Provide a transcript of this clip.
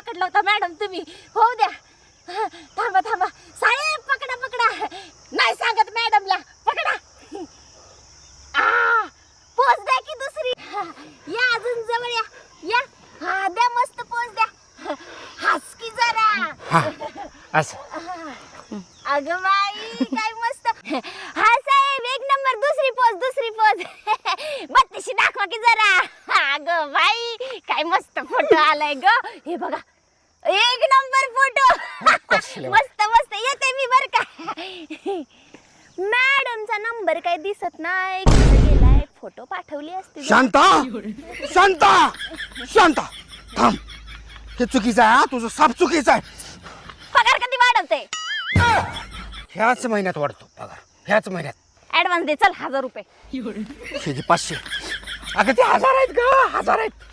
पकडला होता मॅडम तुम्ही. होऊ द्या. थांबा थांबा साहेब, पकडा पकडा. नाही सांगत मॅडमला, पकडा. पोच द्या की दुसरी. या अजून जवळ या. या हा द्या, मस्त पोच द्या. हस की जरा. अगं बाई काय मस्त. हा साहेब एक नंबर. दुसरी पोच, दुसरी पोच. बत्तीशी दाखवा की जरा. अगं बाई काय मस्त फोटो आलाय ग. हे बघा एक नंबर फोटो. मस्त मस्त. येते मी बर का. मॅडमचा नंबर काय दिसत नाही, कुठे गेलाय? फोटो पाठवली असते. शांता शांता शांता थांब. हे चुकीचं आहे, तुझं साप चुकीचं आहे. पगार कधी वाढवते? ह्याच महिन्यात वाढतो पगार, ह्याच महिन्यात. ऍडव्हान्स दे चल 1000 रुपये. हे 500. अगं ते 1000 आहेत ग, 1000 आहेत.